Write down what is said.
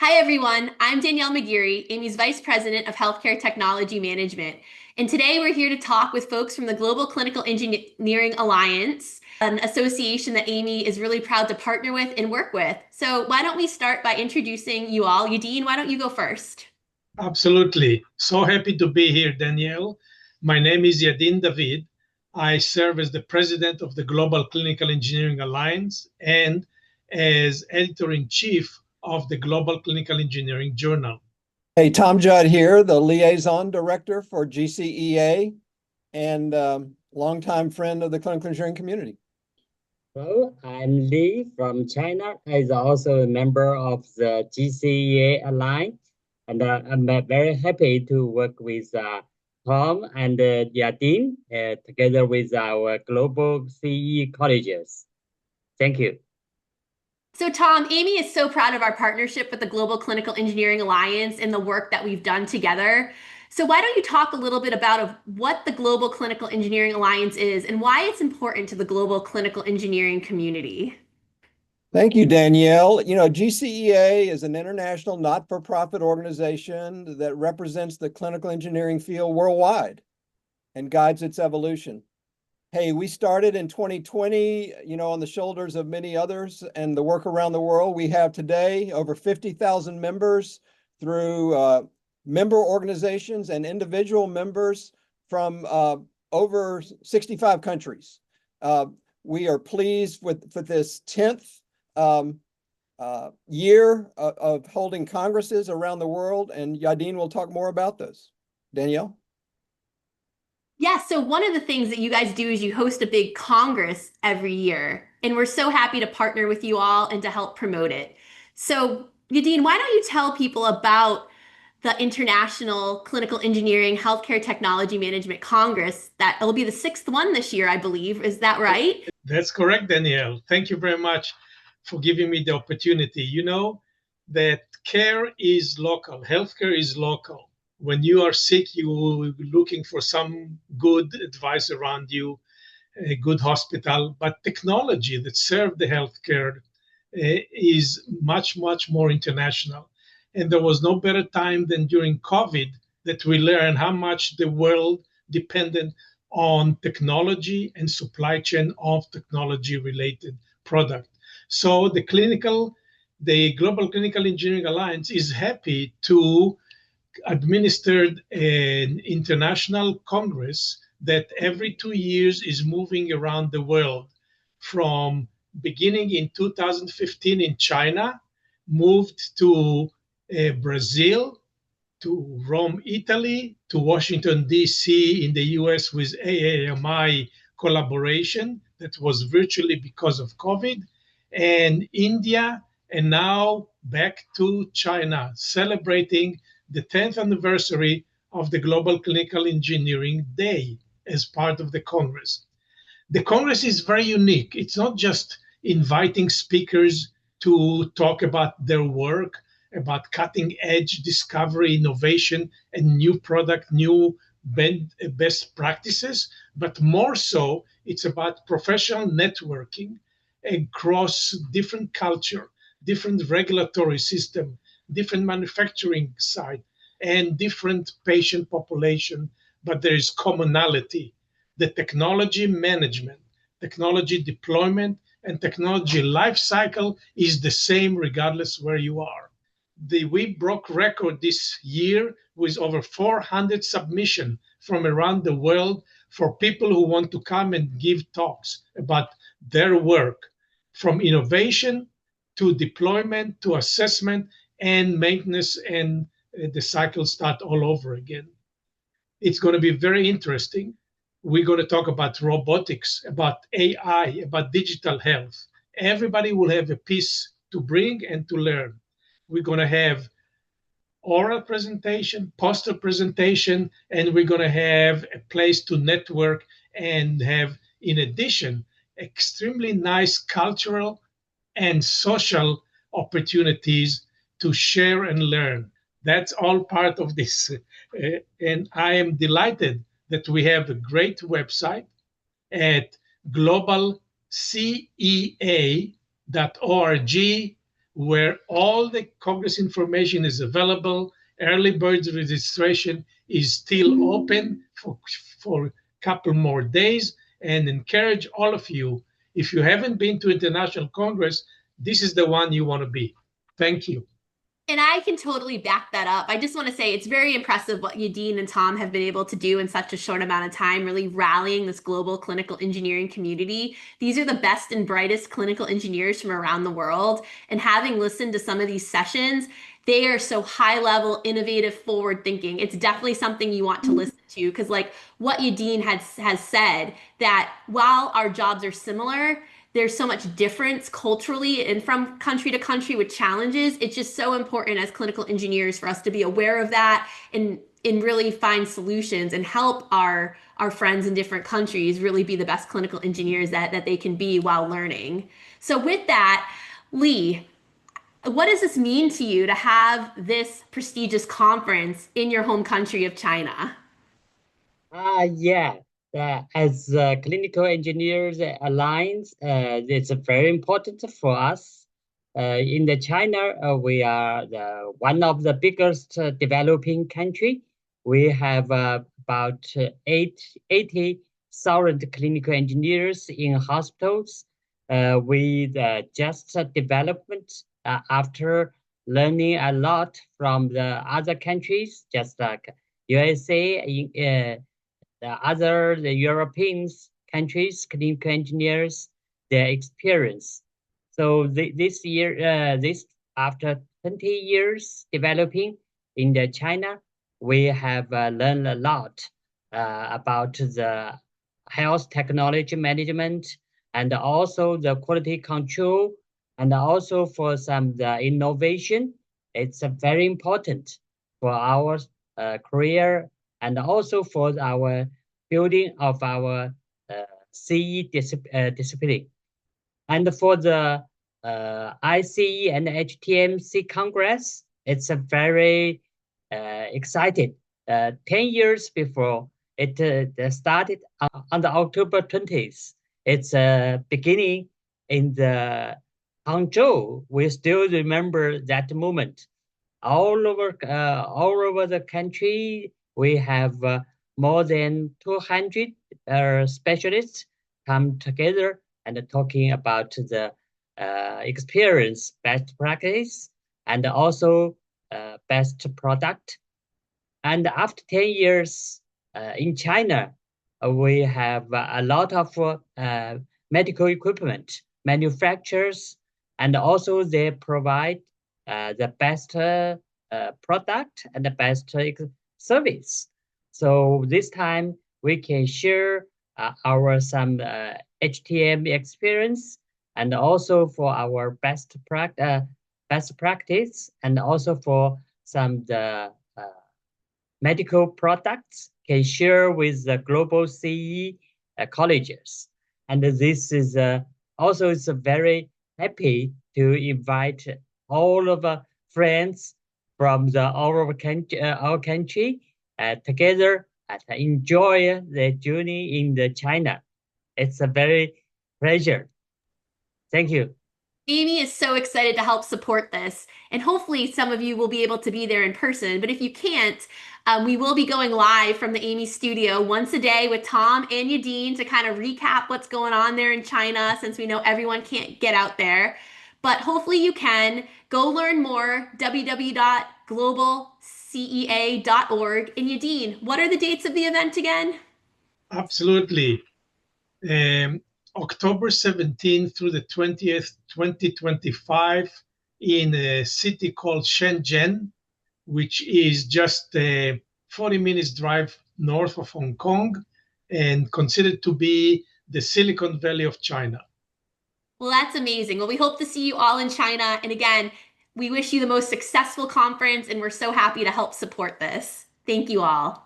Hi, everyone. I'm Danielle McGeary, Amy's Vice President of Healthcare Technology Management. And today we're here to talk with folks from the Global Clinical Engineering Alliance, an association that Amy is really proud to partner with and work with. So why don't we start by introducing you all? Yadin, why don't you go first? Absolutely. So happy to be here, Danielle. My name is Yadin David. I serve as the president of the Global Clinical Engineering Alliance and as editor in chief of the Global Clinical Engineering Journal. Hey, Tom Judd here, the liaison director for GCEA and longtime friend of the clinical engineering community. Hello, I'm Lee from China. I'm also a member of the GCEA Alliance, and I'm very happy to work with Tom and Yadin together with our global CE colleges. Thank you. So, Tom, Amy is so proud of our partnership with the Global Clinical Engineering Alliance and the work that we've done together. So, why don't you talk a little bit about what the Global Clinical Engineering Alliance is and why it's important to the global clinical engineering community? Thank you, Danielle. GCEA is an international not-for-profit organization that represents the clinical engineering field worldwide and guides its evolution. Hey, we started in 2020, on the shoulders of many others and the work around the world. We have today over 50,000 members through member organizations and individual members from over 65 countries. We are pleased with this 10th year of holding congresses around the world, and Yadin will talk more about those. Danielle? Yeah, so one of the things that you guys do is you host a big congress every year, and we're so happy to partner with you all and to help promote it. So, Yadin, why don't you tell people about the International Clinical Engineering Healthcare Technology Management Congress? That will be the sixth one this year, I believe. Is that right? That's correct, Danielle. Thank you very much for giving me the opportunity. You know that care is local, healthcare is local. When you are sick, you're looking for some good advice around you, a good hospital. But technology that serves the healthcare is much, much more international. And there was no better time than during COVID that we learned how much the world depended on technology and supply chain of technology-related product. So the Global Clinical Engineering Alliance is happy to administered an international congress that every 2 years is moving around the world, from beginning in 2015 in China, moved to Brazil, to Rome, Italy, to Washington, D.C. in the US with AAMI collaboration that was virtually because of COVID, and India, and now back to China, celebrating the 10th anniversary of the Global Clinical Engineering Day as part of the Congress. The Congress is very unique. It's not just inviting speakers to talk about their work, about cutting edge discovery, innovation, and new product, new best practices, but more so, it's about professional networking across different culture, different regulatory system, different manufacturing side, and different patient population, but there is commonality. The technology management, technology deployment, and technology life cycle is the same regardless where you are. We broke record this year with over 400 submissions from around the world for people who want to come and give talks about their work, from innovation to deployment to assessment and maintenance, and the cycle start all over again. It's going to be very interesting. We're going to talk about robotics, about AI, about digital health. Everybody will have a piece to bring and to learn. We're going to have oral presentation, poster presentation, and we're going to have a place to network and have, in addition, extremely nice cultural and social opportunities to share and learn. That's all part of this. And I am delighted that we have a great website at globalcea.org where all the Congress information is available. Early bird registration is still open for a couple more days, and encourage all of you, if you haven't been to International Congress, this is the one you want to be. Thank you. And I can totally back that up. I just want to say it's very impressive what Yadin and Tom have been able to do in such a short amount of time, really rallying this global clinical engineering community. These are the best and brightest clinical engineers from around the world. And having listened to some of these sessions, they are so high level, innovative, forward thinking. It's definitely something you want to listen to because like what Yadin has said, that while our jobs are similar, there's so much difference culturally and from country to country with challenges. It's just so important as clinical engineers for us to be aware of that and really find solutions and help our friends in different countries really be the best clinical engineers that they can be while learning. So with that, Lee, what does this mean to you to have this prestigious conference in your home country of China? Yeah, as Clinical Engineers Alliance, it's very important for us. In the China, we are one of the biggest developing country. We have about 80,000 clinical engineers in hospitals. We just development after learning a lot from the other countries, just like USA, the European countries, clinical engineers, their experience. So this year, after 20 years developing in the China, we have learned a lot about the health technology management and also the quality control and also for some the innovation. It's very important for our career and also for our building of our discipline. And for the ICE and HTMC Congress, it's a very excited. 10 years before it started on the October 20th. It's beginning in the Hangzhou. We still remember that moment. All over the country, we have more than 200 specialists come together and talking about the experience, best practice, and also best product. And after 10 years in China, we have a lot of medical equipment manufacturers, and also they provide the best product and the best service. So this time we can share our some HTM experience and also for our best practice and also for some the medical products can share with the global CE colleges. And this is also it's very happy to invite all of our friends from our country together and enjoy the journey in the China. It's a very pleasure. Thank you. Amy is so excited to help support this, and hopefully some of you will be able to be there in person. But if you can't, we will be going live from the Amy studio once a day with Tom and Yadin to kind of recap what's going on there in China, since we know everyone can't get out there. But hopefully you can go learn more, www.globalcea.org. And Yadin, what are the dates of the event again? Absolutely. October 17th through the 20th, 2025, in a city called Shenzhen, which is just 40 minutes drive north of Hong Kong and considered to be the Silicon Valley of China. Well, that's amazing. Well, we hope to see you all in China. And again, we wish you the most successful conference, and we're so happy to help support this. Thank you all.